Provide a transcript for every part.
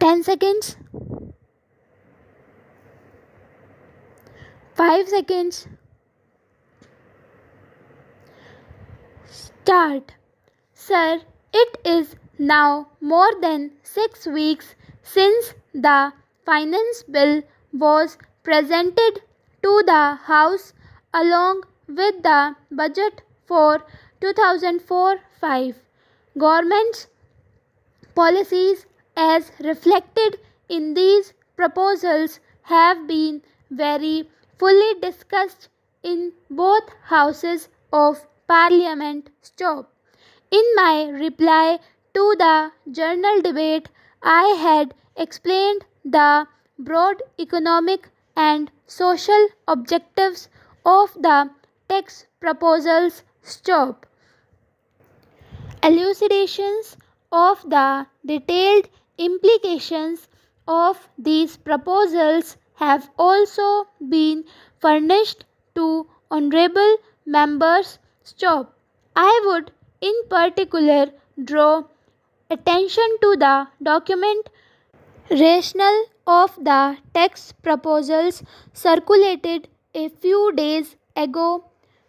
10 seconds, 5 seconds. Start. Sir, it is now more than 6 weeks since the finance bill was presented to the House along with the budget for 2004-5. Government's policies as reflected in these proposals have been very fully discussed in both houses of Parliament. Stop. In my reply to the journal debate, I had explained the broad economic and social objectives of the tax proposals. Stop. Elucidations of the detailed implications of these proposals have also been furnished to honorable members. Stop. I would in particular draw attention to the document rationale of the tax proposals circulated a few days ago,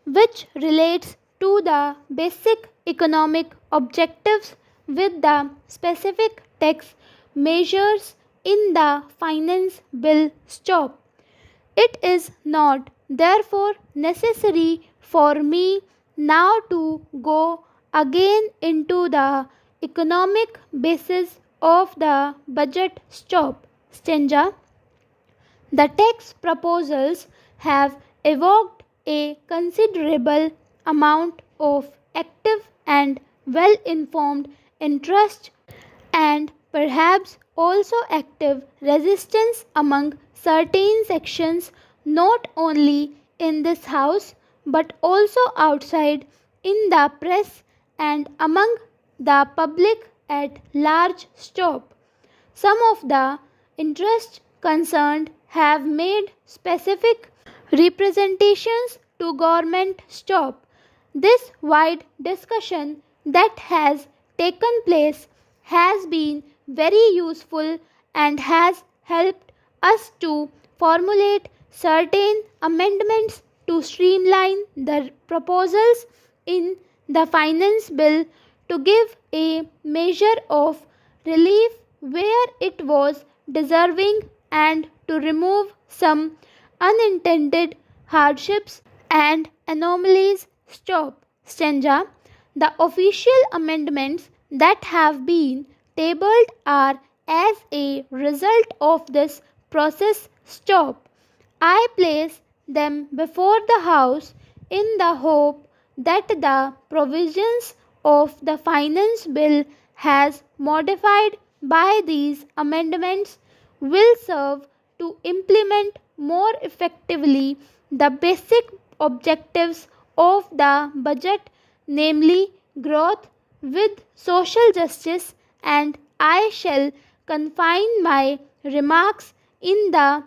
which relates to the basic economic objectives with the specific tax measures in the finance bill. Stop. It is not therefore necessary for me now to go again into the economic basis of the budget. Stop. Stanza. The tax proposals have evoked a considerable amount of active and well informed interest and perhaps also active resistance among certain sections not only in this house but also outside in the press and among the public at large. Stop. Some of the interests concerned have made specific representations to government. Stop. This wide discussion that has taken place has been very useful and has helped us to formulate certain amendments to streamline the proposals in the finance bill to give a measure of relief where it was deserving and to remove some unintended hardships and anomalies. Stop. Stanza. The official amendments that have been tabled are as a result of this process. Stop. I place them before the House in the hope that the provisions of the finance bill as modified by these amendments will serve to implement more effectively the basic objectives of the budget, namely growth with social justice, and I shall confine my remarks in the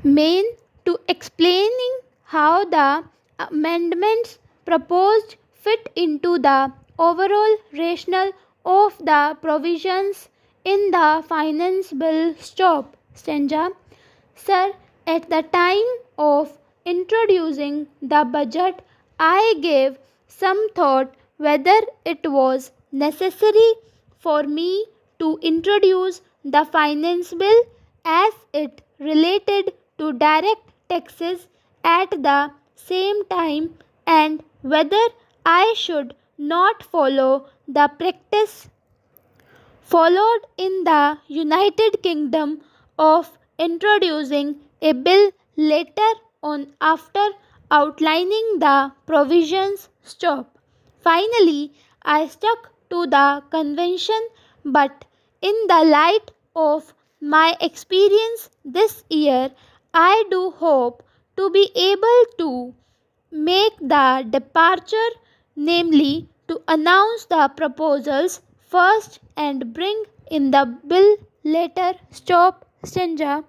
main to explaining how the amendments proposed fit into the overall rationale of the provisions in the finance bill. Stop. Stanza. Sir, at the time of introducing the budget, I gave some thought whether it was necessary for me to introduce the finance bill as it related to direct taxes at the same time and whether I should not follow the practice followed in the United Kingdom of introducing a bill later on after outlining the provisions. Stop. Finally, I stuck to the convention, but in the light of my experience this year, I do hope to be able to make the departure, namely to announce the proposals first and bring in the bill later. Stop. Stanza.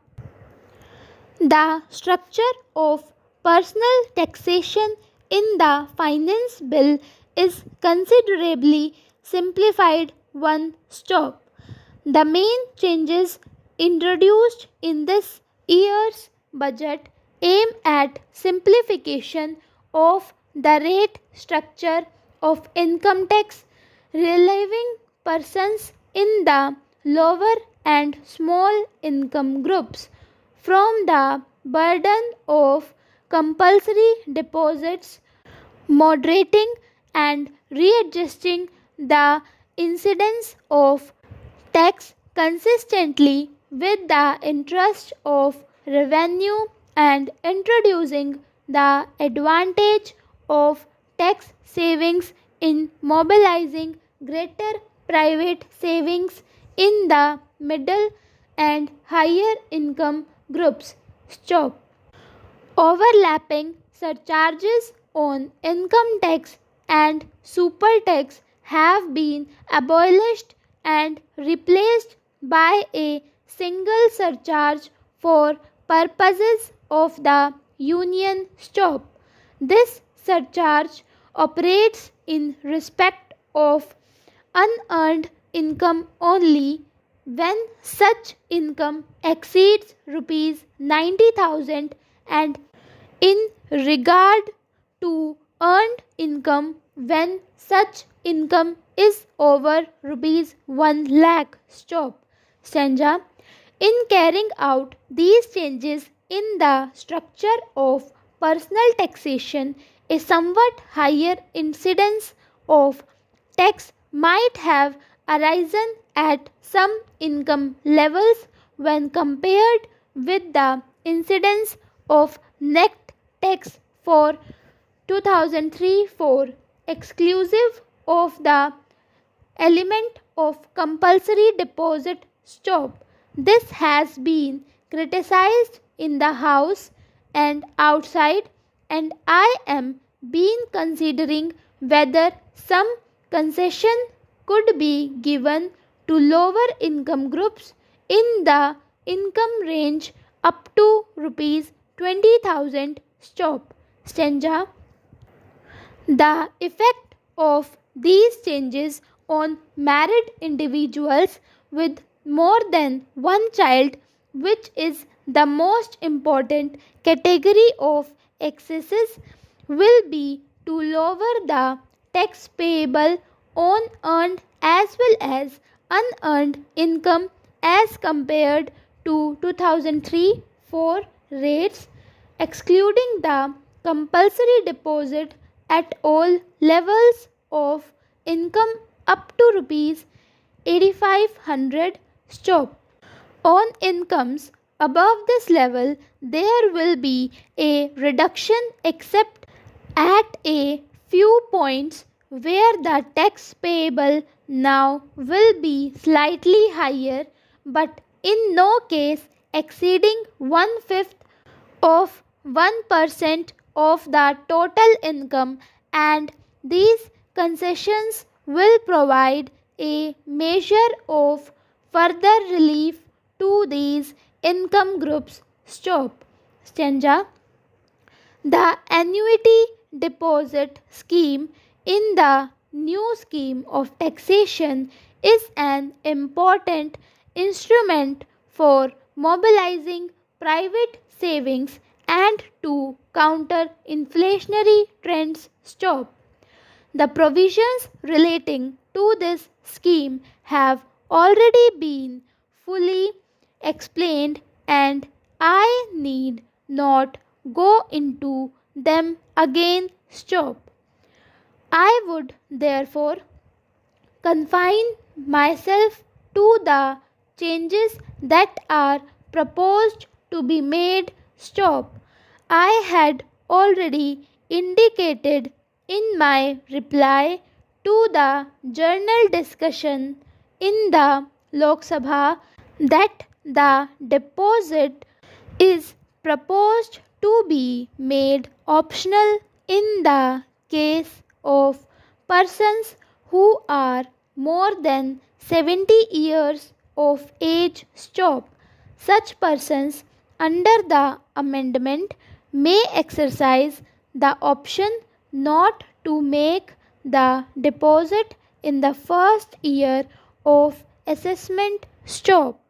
The structure of personal taxation in the finance bill is considerably simplified. One. Stop. The main changes introduced in this year's budget aim at simplification of the rate structure of income tax, relieving persons in the lower and small income groups from the burden of compulsory deposits, moderating and readjusting the incidence of tax consistently with the interest of revenue, and introducing the advantage of tax savings in mobilizing greater private savings in the middle and higher income groups. Stop. Overlapping surcharges on income tax and super tax have been abolished and replaced by a single surcharge for purposes of the union. Stop. This surcharge operates in respect of unearned income only when such income exceeds rupees 90,000, and in regard to earned income when such income is over rupees 1 lakh. Stop. Stanza. In carrying out these changes in the structure of personal taxation, a somewhat higher incidence of tax might have arisen at some income levels when compared with the incidence of net tax for 2003-4, exclusive of the element of compulsory deposit. Stop. This has been criticized in the House and outside, and I am been considering whether some concession could be given to lower income groups in the income range up to rupees 20,000. Stop. Stanza. The effect of these changes on married individuals with more than one child, which is the most important category of excesses, will be to lower the tax payable on earned as well as unearned income as compared to 2003-4 rates, excluding the compulsory deposit at all levels of income up to rupees 8,500. Stop. On incomes above this level, there will be a reduction except at a few points where the tax payable now will be slightly higher, but in no case exceeding 1/5 of 1% of the total income, and these concessions will provide a measure of further relief to these income groups. Stop. Stanza. The annuity deposit scheme in the new scheme of taxation is an important instrument for mobilizing private savings and to counter inflationary trends. Stop. The provisions relating to this scheme have already been fully explained, and I need not go into them again. Stop. I would therefore confine myself to the changes that are proposed to be made. Stop. I had already indicated in my reply to the journal discussion in the Lok Sabha that the deposit is proposed to be made optional in the case of persons who are more than 70 years of age. Stop. Such persons under the amendment may exercise the option not to make the deposit in the first year of assessment. Stop.